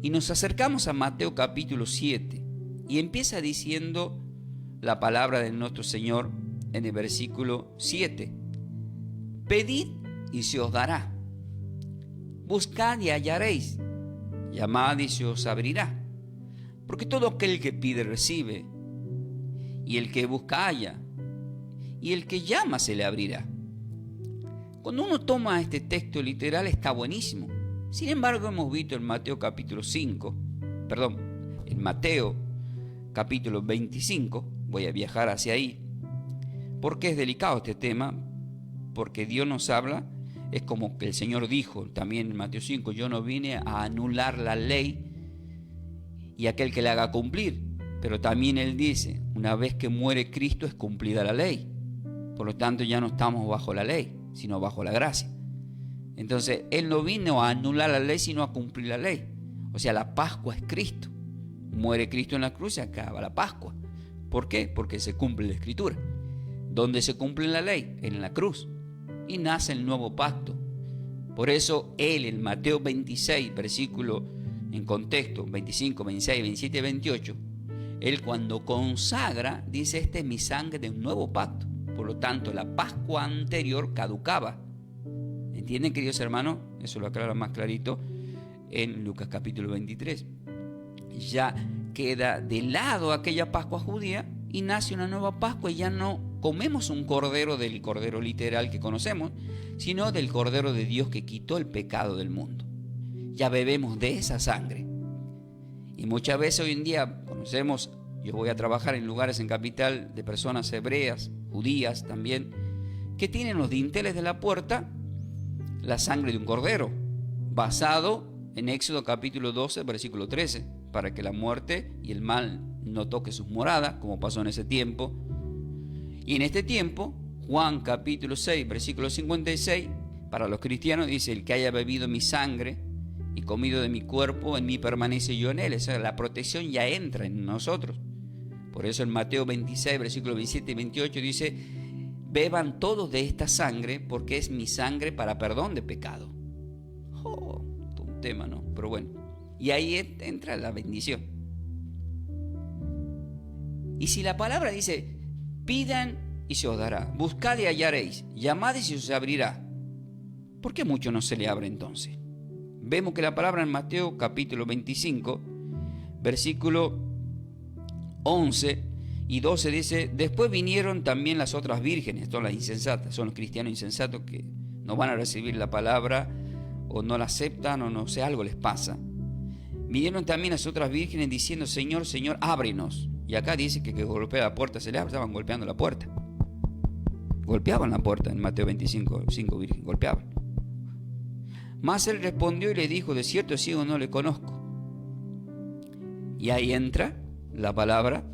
y nos acercamos a Mateo capítulo 7 y empieza diciendo la palabra de nuestro Señor en el versículo 7: pedid y se os dará, buscad y hallaréis, llamad y se os abrirá, porque todo aquel que pide recibe, y el que busca halla, y el que llama se le abrirá. Cuando uno toma este texto literal está buenísimo. Sin embargo, hemos visto en Mateo capítulo 25, voy a viajar hacia ahí, porque es delicado este tema, porque Dios nos habla, es como que el Señor dijo también en Mateo 5, yo no vine a anular la ley y aquel que la haga cumplir, pero también Él dice, una vez que muere Cristo es cumplida la ley, por lo tanto ya no estamos bajo la ley, sino bajo la gracia. Entonces, Él no vino a anular la ley, sino a cumplir la ley. O sea, la Pascua es Cristo. Muere Cristo en la cruz y se acaba la Pascua. ¿Por qué? Porque se cumple la Escritura. ¿Dónde se cumple la ley? En la cruz. Y nace el nuevo pacto. Por eso, Él en Mateo 26, versículo en contexto, 25, 26, 27 y 28, Él cuando consagra, dice, esta es mi sangre de un nuevo pacto. Por lo tanto, la Pascua anterior caducaba. ¿Entienden, queridos hermanos? Eso lo aclara más clarito en Lucas capítulo 23. Ya queda de lado aquella Pascua judía y nace una nueva Pascua, y ya no comemos un cordero del cordero literal que conocemos, sino del cordero de Dios que quitó el pecado del mundo. Ya bebemos de esa sangre. Y muchas veces hoy en día conocemos, yo voy a trabajar en lugares en capital de personas hebreas, judías también, que tienen los dinteles de la puerta la sangre de un cordero, basado en Éxodo capítulo 12, versículo 13, para que la muerte y el mal no toque sus moradas, como pasó en ese tiempo. Y en este tiempo, Juan capítulo 6, versículo 56, para los cristianos dice, el que haya bebido mi sangre y comido de mi cuerpo, en mí permanece yo en él. O sea, la protección ya entra en nosotros. Por eso en Mateo 26, versículo 27 y 28 dice, beban todos de esta sangre, porque es mi sangre para perdón de pecado. Un tema, ¿no? Pero bueno, y ahí entra la bendición. Y si la palabra dice, pidan y se os dará, buscad y hallaréis, llamad y se os abrirá, ¿por qué mucho no se le abre entonces? Vemos que la palabra en Mateo capítulo 25, versículo 11 y 12 dice, después vinieron también las otras vírgenes, son las insensatas, son los cristianos insensatos que no van a recibir la palabra o no la aceptan o no sé, algo les pasa. Vinieron también las otras vírgenes diciendo, Señor, Señor, ábrenos. Y acá dice que golpea la puerta, se le abre, estaban golpeando la puerta. Golpeaban la puerta en Mateo 25, 5 vírgenes, golpeaban. Mas él respondió y le dijo, de cierto ciego no le conozco. Y ahí entra la palabra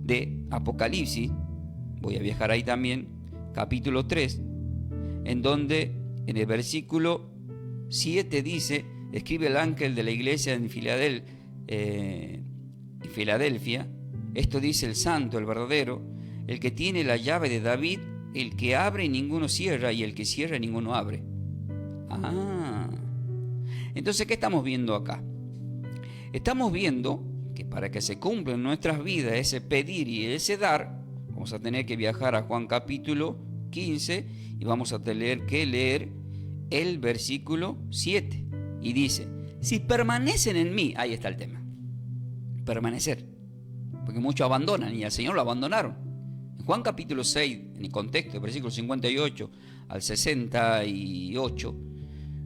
de Apocalipsis, voy a viajar ahí también, capítulo 3, en donde en el versículo 7 dice, escribe el ángel de la iglesia en Filadelfia, esto dice el santo, el verdadero, el que tiene la llave de David, el que abre y ninguno cierra, y el que cierra y ninguno abre. Entonces, ¿qué estamos viendo acá? Estamos viendo que para que se cumpla en nuestras vidas ese pedir y ese dar, vamos a tener que viajar a Juan capítulo 15 y vamos a tener que leer el versículo 7. Y dice, si permanecen en mí, ahí está el tema, permanecer, porque muchos abandonan y al Señor lo abandonaron. En Juan capítulo 6, en el contexto, del versículo 58 al 68,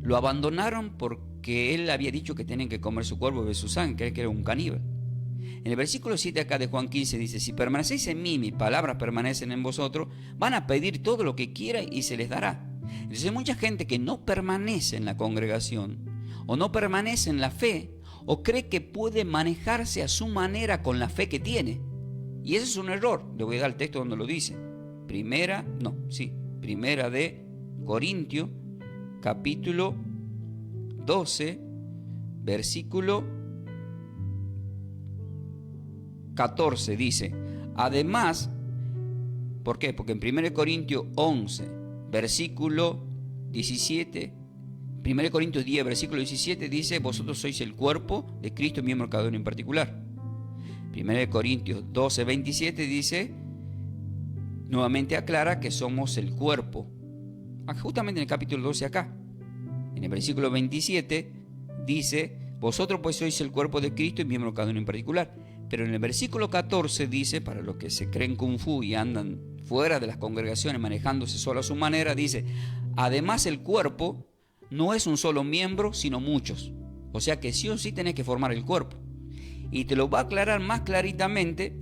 lo abandonaron porque Él había dicho que tenían que comer su cuerpo y beber su sangre, que era un caníbal. En el versículo 7 acá de Juan 15 dice, si permanecéis en mí, mis palabras permanecen en vosotros, van a pedir todo lo que quieran y se les dará. Entonces hay mucha gente que no permanece en la congregación, o no permanece en la fe, o cree que puede manejarse a su manera con la fe que tiene. Y ese es un error. Le voy a dar el texto donde lo dice. Primera de Corintios, capítulo 12, versículo 14 dice, además, ¿por qué? Porque en 1 Corintios 11, versículo 17, 1 Corintios 10, versículo 17 dice, vosotros sois el cuerpo de Cristo, miembro de cada uno en particular. 1 Corintios 12, 27 dice, nuevamente aclara que somos el cuerpo. Justamente en el capítulo 12 acá. En el versículo 27 dice, vosotros pues sois el cuerpo de Cristo y miembro de cada uno en particular. Pero en el versículo 14 dice, para los que se creen kung fu y andan fuera de las congregaciones manejándose solo a su manera, dice, además el cuerpo no es un solo miembro, sino muchos. O sea que sí o sí tenés que formar el cuerpo. Y te lo va a aclarar más claritamente,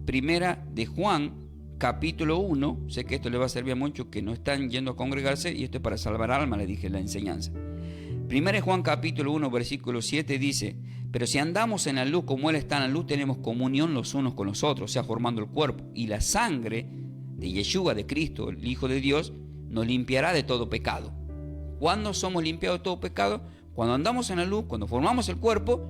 primera de Juan, capítulo 1, sé que esto le va a servir a muchos que no están yendo a congregarse, y esto es para salvar alma, le dije en la enseñanza. Primera de Juan, capítulo 1, versículo 7 dice, pero si andamos en la luz como Él está en la luz, tenemos comunión los unos con los otros, o sea, formando el cuerpo. Y la sangre de Yeshua, de Cristo, el Hijo de Dios, nos limpiará de todo pecado. ¿Cuándo somos limpiados de todo pecado? Cuando andamos en la luz, cuando formamos el cuerpo.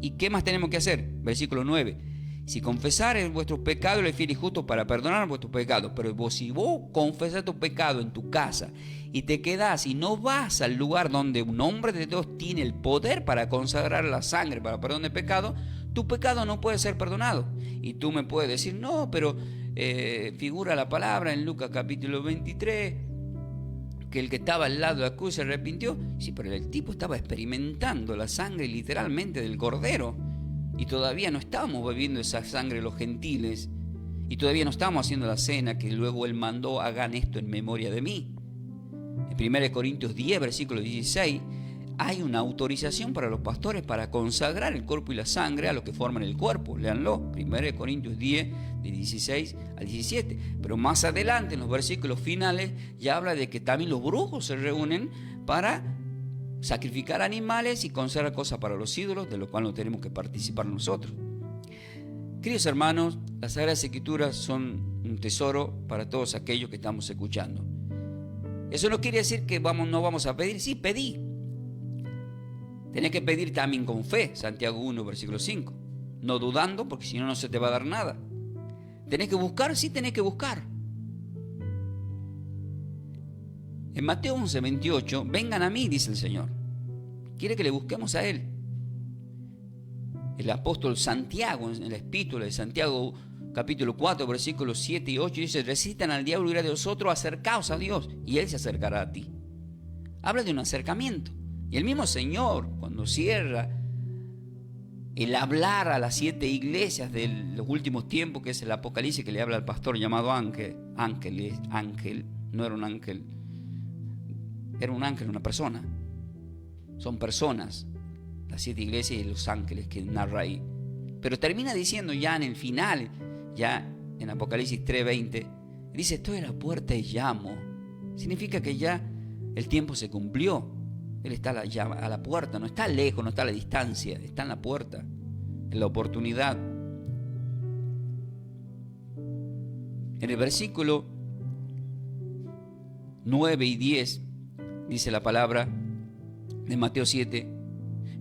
¿Y qué más tenemos que hacer? Versículo 9. Si confesares vuestros pecados, Él es fiel y justo para perdonar vuestros pecados. Pero si vos confesás tu pecado en tu casa y te quedás y no vas al lugar donde un hombre de Dios tiene el poder para consagrar la sangre para perdón de pecado, tu pecado no puede ser perdonado. Y tú me puedes decir, no, pero figura la palabra en Lucas capítulo 23, que el que estaba al lado de la cruz se arrepintió. Sí, pero el tipo estaba experimentando la sangre literalmente del cordero. Y todavía no estábamos bebiendo esa sangre los gentiles. Y todavía no estábamos haciendo la cena que luego Él mandó, hagan esto en memoria de mí. En 1 Corintios 10, versículo 16, hay una autorización para los pastores para consagrar el cuerpo y la sangre a los que forman el cuerpo. Léanlo, 1 Corintios 10, de 16 al 17. Pero más adelante, en los versículos finales, ya habla de que también los brujos se reúnen para sacrificar animales y consagrar cosas para los ídolos, de lo cual no tenemos que participar nosotros. Queridos hermanos, las Sagradas Escrituras son un tesoro para todos aquellos que estamos escuchando. Eso no quiere decir que no vamos a pedir. Sí, pedí. Tenés que pedir también con fe, Santiago 1, versículo 5. No dudando, porque si no, no se te va a dar nada. ¿Tenés que buscar? Sí, tenés que buscar. En Mateo 11, 28, vengan a mí, dice el Señor. Quiere que le busquemos a Él. El apóstol Santiago, en la epístola de Santiago, capítulo 4, versículos 7 y 8, dice, resistan al diablo y huirá de vosotros, acercaos a Dios, y Él se acercará a ti. Habla de un acercamiento. Y el mismo Señor, cuando cierra el hablar a las 7 iglesias de los últimos tiempos, que es el Apocalipsis, que le habla al pastor llamado ángel, no era un ángel, era un ángel, una persona. Son personas, las 7 iglesias y los ángeles que narra ahí. Pero termina diciendo ya en el final, ya en Apocalipsis 3:20, dice, estoy a la puerta y llamo. Significa que ya el tiempo se cumplió. Él está a la puerta, no está lejos, no está a la distancia, está en la puerta, en la oportunidad. En el versículo 9 y 10, dice la palabra de Mateo 7,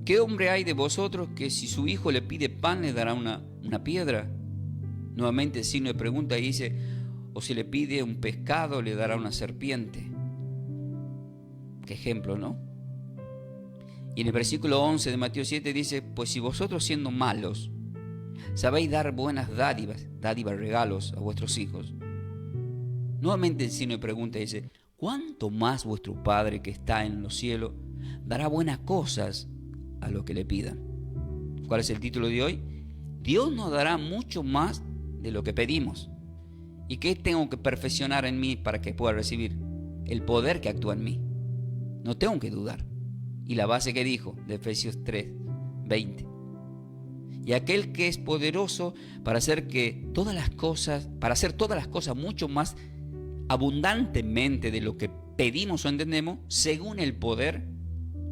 ¿qué hombre hay de vosotros que si su hijo le pide pan le dará una piedra? Nuevamente el signo de pregunta y dice, o si le pide un pescado le dará una serpiente. Qué ejemplo, ¿no? Y en el versículo 11 de Mateo 7 dice, pues si vosotros siendo malos sabéis dar buenas dádivas, regalos a vuestros hijos. Nuevamente el signo de pregunta dice, ¿cuánto más vuestro Padre que está en los cielos dará buenas cosas a los que le pidan? ¿Cuál es el título de hoy? Dios nos dará mucho más de lo que pedimos. ¿Y qué tengo que perfeccionar en mí para que pueda recibir? El poder que actúa en mí. No tengo que dudar. Y la base que dijo de Efesios 3, 20. Y aquel que es poderoso para hacer todas las cosas mucho más abundantemente de lo que pedimos o entendemos, según el poder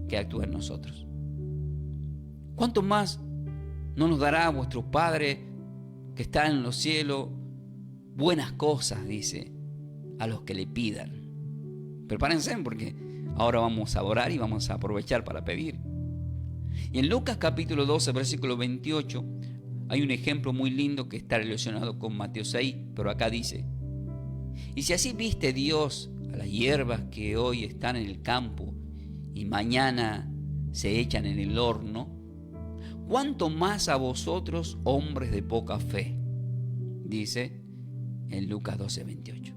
que actúa en nosotros. ¿Cuánto más no nos dará vuestro Padre que está en los cielos buenas cosas, dice, a los que le pidan? Prepárense porque ahora vamos a orar y vamos a aprovechar para pedir. Y en Lucas capítulo 12, versículo 28, hay un ejemplo muy lindo que está relacionado con Mateo 6, pero acá dice, y si así viste Dios a las hierbas que hoy están en el campo y mañana se echan en el horno, ¿cuánto más a vosotros, hombres de poca fe? Dice en Lucas 12, 28.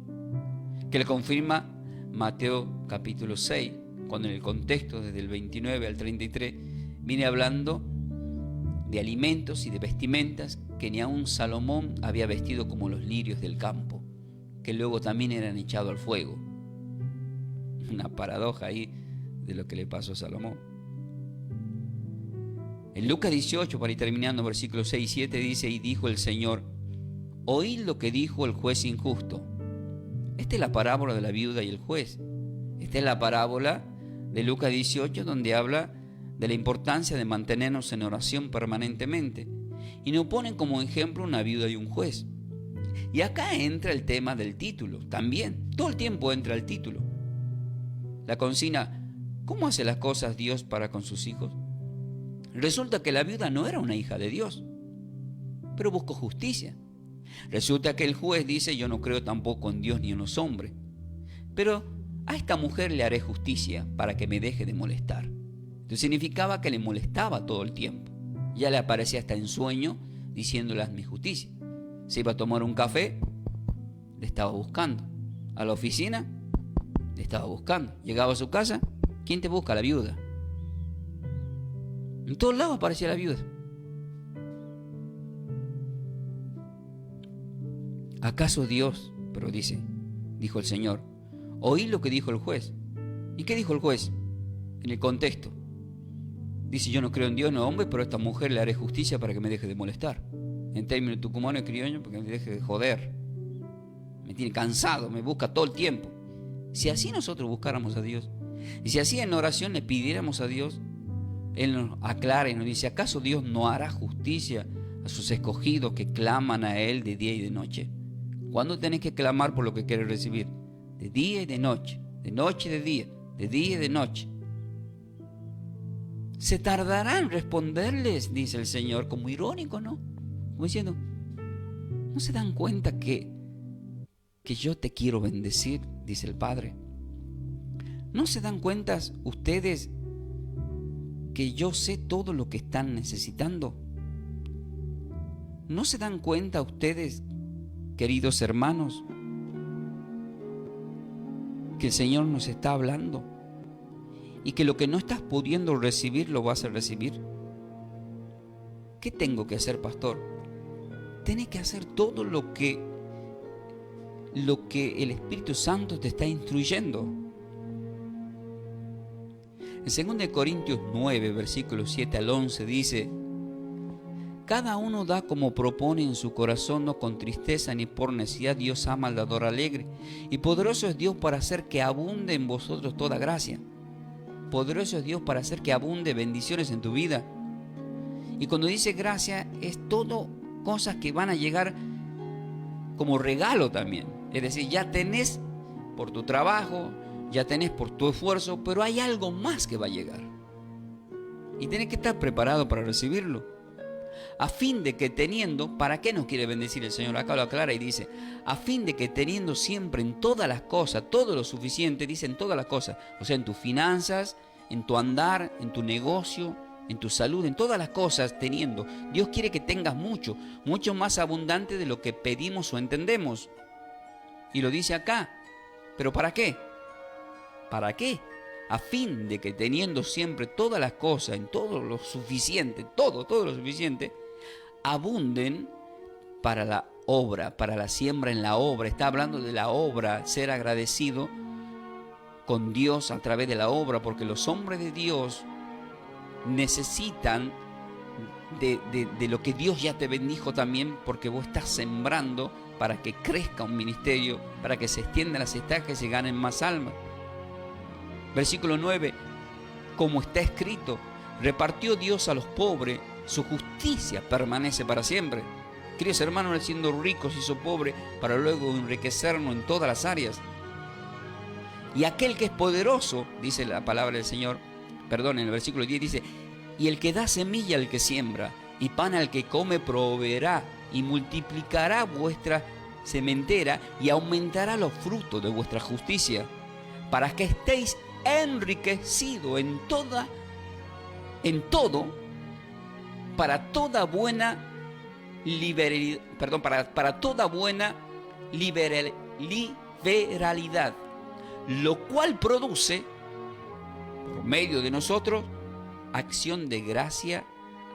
Que le confirma Mateo capítulo 6, cuando en el contexto desde el 29 al 33 viene hablando de alimentos y de vestimentas que ni aun Salomón había vestido como los lirios del campo, que luego también eran echados al fuego. Una paradoja ahí de lo que le pasó a Salomón. En Lucas 18, para ir terminando, versículos 6 y 7, dice, y dijo el Señor, oíd lo que dijo el juez injusto. Esta es la parábola de la viuda y el juez. Esta es la parábola de Lucas 18, donde habla de la importancia de mantenernos en oración permanentemente. Y nos ponen como ejemplo una viuda y un juez. Y acá entra el tema del título también. Todo el tiempo entra el título. La consigna, ¿cómo hace las cosas Dios para con sus hijos? Resulta que la viuda no era una hija de Dios, pero buscó justicia. Resulta que el juez dice, yo no creo tampoco en Dios ni en los hombres, pero a esta mujer le haré justicia para que me deje de molestar. Entonces significaba que le molestaba todo el tiempo. Ya le aparecía hasta en sueño diciéndole hazme justicia. Se iba a tomar un café, le estaba buscando. A la oficina, le estaba buscando. Llegaba a su casa, ¿quién te busca? La viuda. En todos lados aparecía la viuda. ¿Acaso Dios, pero dijo el Señor, oí lo que dijo el juez? ¿Y qué dijo el juez? En el contexto. Dice, yo no creo en Dios, no hombre, pero a esta mujer le haré justicia para que me deje de molestar. En términos tucumanos y criollos, porque me deje de joder. Me tiene cansado, me busca todo el tiempo. Si así nosotros buscáramos a Dios, y si así en oración le pidiéramos a Dios, Él nos aclara y nos dice, ¿acaso Dios no hará justicia a sus escogidos que claman a Él de día y de noche? ¿Cuándo tenés que clamar por lo que quieres recibir? De día y de noche y de día, de día y de noche. ¿Se tardará en responderles? Dice el Señor, como irónico, ¿no? Como diciendo, ¿no se dan cuenta que yo te quiero bendecir? Dice el Padre. ¿No se dan cuenta ustedes que yo sé todo lo que están necesitando? ¿No se dan cuenta ustedes, queridos hermanos, que el Señor nos está hablando y que lo que no estás pudiendo recibir lo vas a recibir? ¿Qué tengo que hacer, pastor? Tienes que hacer todo lo que el Espíritu Santo te está instruyendo. En 2 Corintios 9, versículos 7 al 11 dice, cada uno da como propone en su corazón, no con tristeza ni por necesidad. Dios ama al dador alegre. Y poderoso es Dios para hacer que abunde en vosotros toda gracia. Poderoso es Dios para hacer que abunde bendiciones en tu vida. Y cuando dice gracia, es todo cosas que van a llegar como regalo también. Es decir, ya tenés por tu trabajo, ya tenés por tu esfuerzo, pero hay algo más que va a llegar. Y tenés que estar preparado para recibirlo. A fin de que teniendo, ¿para qué nos quiere bendecir el Señor? Acá lo aclara y dice, a fin de que teniendo siempre en todas las cosas, todo lo suficiente, dice en todas las cosas, o sea, en tus finanzas, en tu andar, en tu negocio, en tu salud, en todas las cosas teniendo. Dios quiere que tengas mucho, mucho más abundante de lo que pedimos o entendemos. Y lo dice acá. ¿Pero para qué? ¿Para qué? A fin de que teniendo siempre todas las cosas, en todo lo suficiente, todo lo suficiente, abunden para la obra, para la siembra en la obra. Está hablando de la obra, ser agradecido con Dios a través de la obra, porque los hombres de Dios necesitan de lo que Dios ya te bendijo también, porque vos estás sembrando para que crezca un ministerio, para que se extiendan las estacas y se ganen más almas. Versículo 9, como está escrito, repartió Dios a los pobres, su justicia permanece para siempre. Queridos hermanos, Él siendo rico se hizo pobre para luego enriquecernos en todas las áreas. Y aquel que es poderoso, dice la palabra del Señor, en el versículo 10 dice, y el que da semilla al que siembra, y pan al que come proveerá, y multiplicará vuestra sementera, y aumentará los frutos de vuestra justicia, para que estéis enriquecidos en todo, para toda buena para toda buena liberalidad, lo cual produce, por medio de nosotros, acción de gracia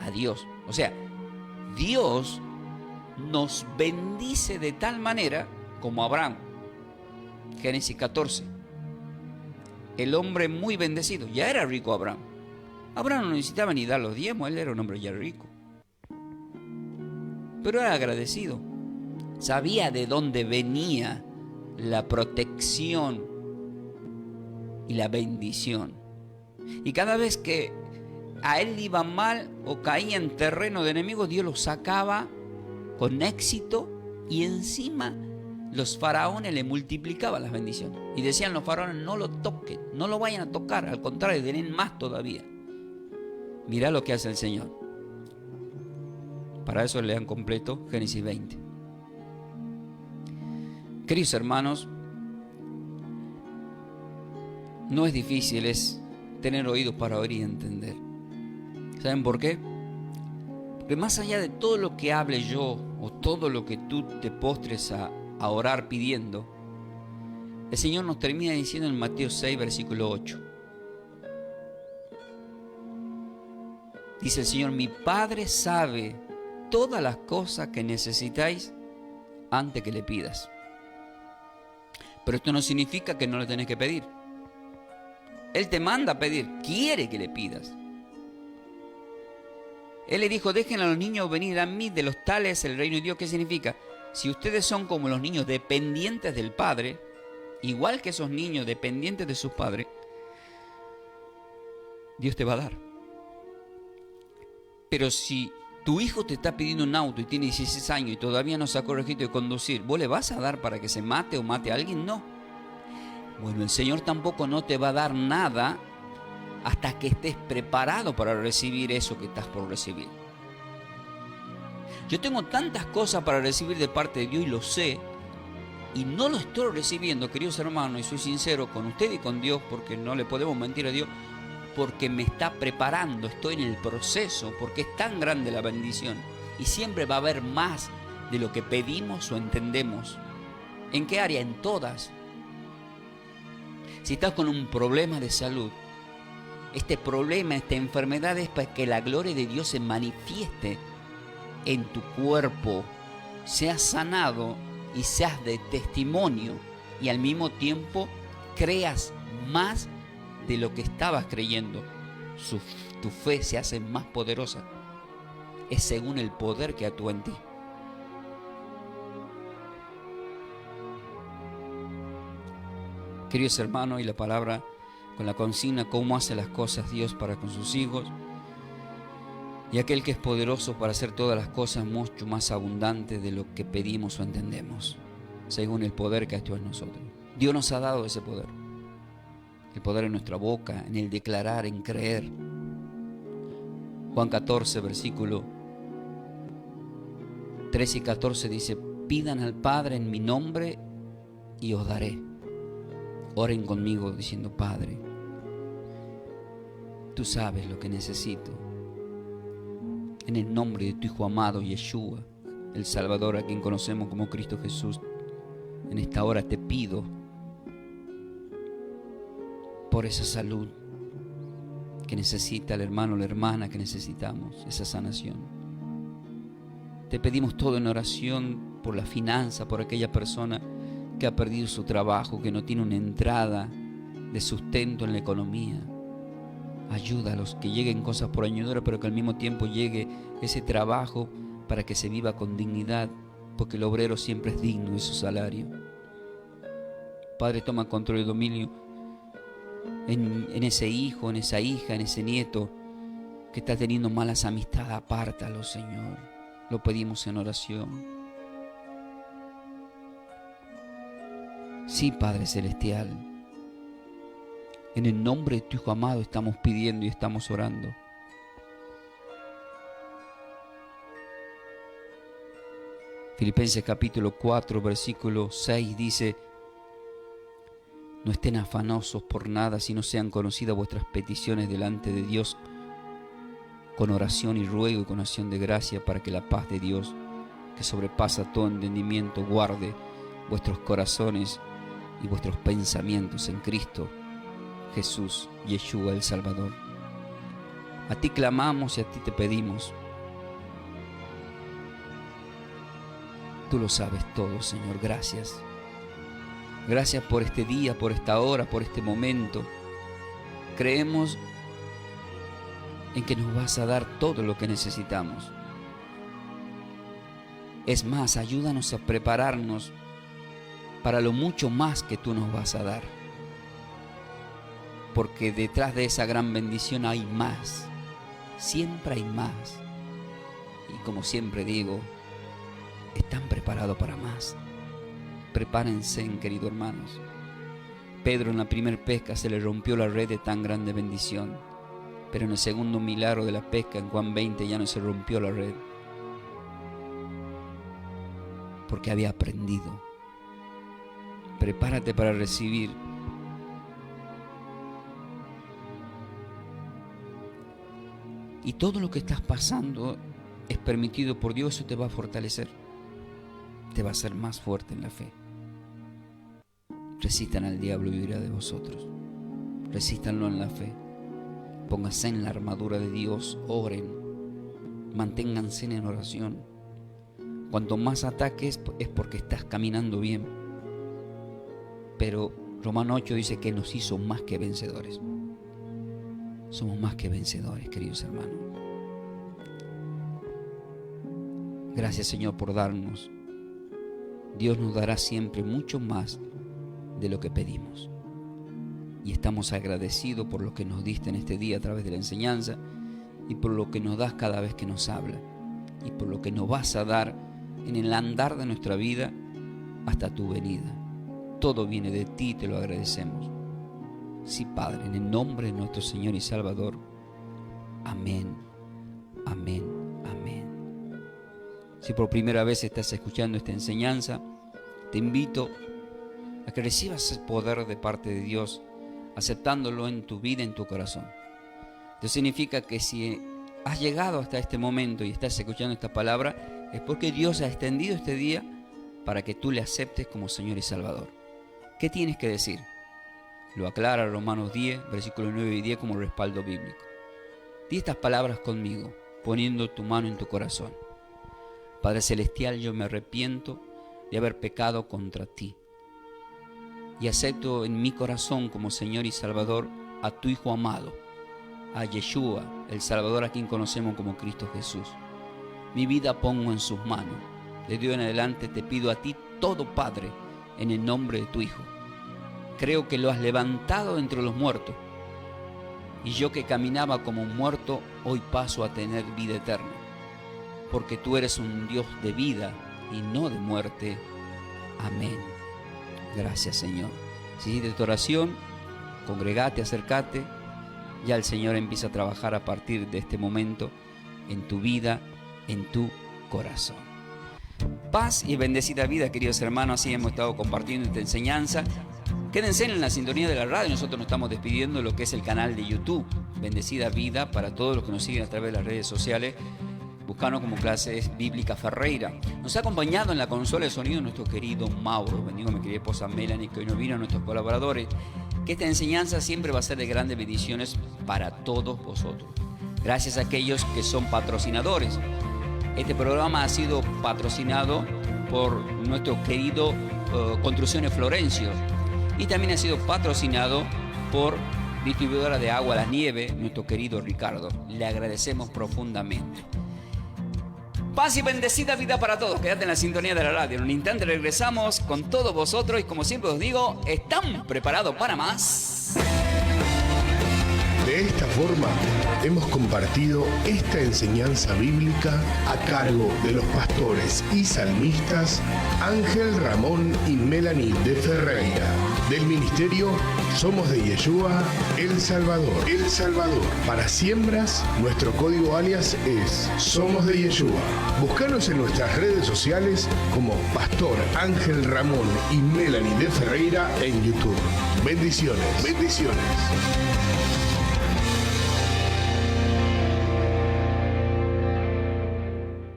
a Dios. O sea, Dios nos bendice de tal manera como Abraham. Génesis 14. El hombre muy bendecido. Ya era rico Abraham. Abraham no necesitaba ni dar los diezmos, él era un hombre ya rico. Pero era agradecido. Sabía de dónde venía la protección y la bendición. Y cada vez que a él iba mal o caía en terreno de enemigos, Dios lo sacaba con éxito, y encima los faraones le multiplicaban las bendiciones. Y decían los faraones, no lo toquen, no lo vayan a tocar, al contrario, denle más todavía. Mirá lo que hace el Señor. Para eso lean completo Génesis 20. Queridos hermanos, no es difícil, es tener oídos para oír y entender. ¿Saben por qué? Porque más allá de todo lo que hable yo o todo lo que tú te postres a orar pidiendo, el Señor nos termina diciendo en Mateo 6, versículo 8. Dice el Señor, mi Padre sabe todas las cosas que necesitáis antes que le pidas. Pero esto no significa que no le tenés que pedir. Él te manda a pedir, quiere que le pidas. Él le dijo, dejen a los niños venir a mí, de los tales el reino de Dios. ¿Qué significa? Si ustedes son como los niños dependientes del Padre, igual que esos niños dependientes de sus padres, Dios te va a dar. Pero si tu hijo te está pidiendo un auto y tiene 16 años y todavía no se ha corregido de conducir, ¿vos le vas a dar para que se mate o mate a alguien? No. Bueno, el Señor tampoco no te va a dar nada hasta que estés preparado para recibir eso que estás por recibir. Yo tengo tantas cosas para recibir de parte de Dios y lo sé, y no lo estoy recibiendo, queridos hermanos, y soy sincero con usted y con Dios, porque no le podemos mentir a Dios, porque me está preparando, estoy en el proceso, porque es tan grande la bendición, y siempre va a haber más de lo que pedimos o entendemos. ¿En qué área? En todas. Si estás con un problema de salud, este problema, esta enfermedad es para que la gloria de Dios se manifieste en tu cuerpo, seas sanado y seas de testimonio, y al mismo tiempo creas más de lo que estabas creyendo. Tu fe se hace más poderosa. Es según el poder que actúa en ti. Queridos hermanos, y la palabra con la consigna, cómo hace las cosas Dios para con sus hijos, y aquel que es poderoso para hacer todas las cosas mucho más abundantes de lo que pedimos o entendemos, según el poder que actúa en nosotros. Dios nos ha dado ese poder. el poder en nuestra boca, en el declarar, en creer. Juan 14, versículo 13 y 14 dice: pidan al Padre en mi nombre y os daré. Oren conmigo diciendo: Padre, tú sabes lo que necesito. En el nombre de tu Hijo amado, Yeshua, el Salvador, a quien conocemos como Cristo Jesús, en esta hora te pido por esa salud que necesita el hermano o la hermana que necesitamos, esa sanación. Te pedimos todo en oración por la finanza, por aquella persona que ha perdido su trabajo, que no tiene una entrada de sustento en la economía. Ayúdalos, que lleguen cosas por añadidura, pero que al mismo tiempo llegue ese trabajo para que se viva con dignidad, porque el obrero siempre es digno de su salario. Padre, toma control y dominio en ese hijo, en esa hija, en ese nieto que está teniendo malas amistades. Apártalo, Señor. Lo pedimos en oración. Sí, Padre Celestial, en el nombre de tu Hijo amado estamos pidiendo y estamos orando. Filipenses capítulo 4, versículo 6 dice: no estén afanosos por nada, sino sean conocidas vuestras peticiones delante de Dios con oración y ruego y con acción de gracia, para que la paz de Dios, que sobrepasa todo entendimiento, guarde vuestros corazones y vuestros pensamientos en Cristo Jesús, Yeshua el Salvador. A ti clamamos y a ti te pedimos. Tú lo sabes todo, Señor. Gracias. Gracias por este día, por esta hora, por este momento. Creemos en que nos vas a dar todo lo que necesitamos. Es más, ayúdanos a prepararnos para lo mucho más que tú nos vas a dar. Porque detrás de esa gran bendición hay más. Siempre hay más. Y como siempre digo, están preparados para más. Prepárense, queridos hermanos. Pedro en la primer pesca se le rompió la red de tan grande bendición, pero en el segundo milagro de la pesca, en Juan 20, ya no se rompió la red, porque había aprendido. Prepárate para recibir. Y todo lo que estás pasando es permitido por Dios. Eso te va a fortalecer, te va a hacer más fuerte en la fe. Resistan al diablo y huirá de vosotros. Resístanlo en la fe. Pónganse en la armadura de Dios. Oren. Manténganse en oración. Cuanto más ataques es porque estás caminando bien. Pero Romano 8 dice que nos hizo más que vencedores. Somos más que vencedores, queridos hermanos. Gracias, Señor, por darnos. Dios nos dará siempre mucho más de lo que pedimos. Y estamos agradecidos por lo que nos diste en este día a través de la enseñanza, y por lo que nos das cada vez que nos habla, y por lo que nos vas a dar en el andar de nuestra vida hasta tu venida. Todo viene de ti, te lo agradecemos. Sí, Padre, en el nombre de nuestro Señor y Salvador. Amén, amén, amén. Si por primera vez estás escuchando esta enseñanza, te invito a que recibas el poder de parte de Dios, aceptándolo en tu vida, en tu corazón. Esto significa que si has llegado hasta este momento y estás escuchando esta palabra, es porque Dios ha extendido este día para que tú le aceptes como Señor y Salvador. ¿Qué tienes que decir? Lo aclara Romanos 10, versículos 9 y 10 como respaldo bíblico. Di estas palabras conmigo, poniendo tu mano en tu corazón. Padre Celestial, yo me arrepiento de haber pecado contra ti, y acepto en mi corazón como Señor y Salvador a tu Hijo amado, a Yeshua, el Salvador, a quien conocemos como Cristo Jesús. Mi vida pongo en sus manos. De Dios en adelante te pido a ti todo, Padre, en el nombre de tu Hijo. Creo que lo has levantado entre los muertos, y yo que caminaba como un muerto, hoy paso a tener vida eterna, porque tú eres un Dios de vida y no de muerte. Amén. Gracias, Señor. Si hiciste tu oración, congregate, acercate. Ya el Señor empieza a trabajar a partir de este momento en tu vida, en tu corazón. Paz y bendecida vida, queridos hermanos. Así hemos estado compartiendo esta enseñanza. Quédense en la sintonía de la radio. Nosotros nos estamos despidiendo de lo que es el canal de YouTube Bendecida Vida, para todos los que nos siguen a través de las redes sociales. Buscanos como Clases Bíblicas Ferreira. Nos ha acompañado en la consola de sonido nuestro querido Mauro. Bendigo a mi querida esposa Melanie, que hoy nos vino, a nuestros colaboradores. Que esta enseñanza siempre va a ser de grandes bendiciones para todos vosotros. Gracias a aquellos que son patrocinadores. Este programa ha sido patrocinado por nuestro querido Construcciones Florencio, y también ha sido patrocinado por Distribuidora de Agua Las Nieves, nuestro querido Ricardo. Le agradecemos profundamente. Paz y bendecida vida para todos. Quédate en la sintonía de la radio. En un instante regresamos con todos vosotros y, como siempre os digo, ¿están preparados para más? De esta forma, hemos compartido esta enseñanza bíblica a cargo de los pastores y salmistas Ángel Ramón y Melanie de Ferreira, del ministerio Somos de Yeshua, El Salvador. El Salvador. Para siembras, nuestro código alias es Somos de Yeshua. Búscanos en nuestras redes sociales como Pastor Ángel Ramón y Melanie de Ferreira en YouTube. Bendiciones. Bendiciones.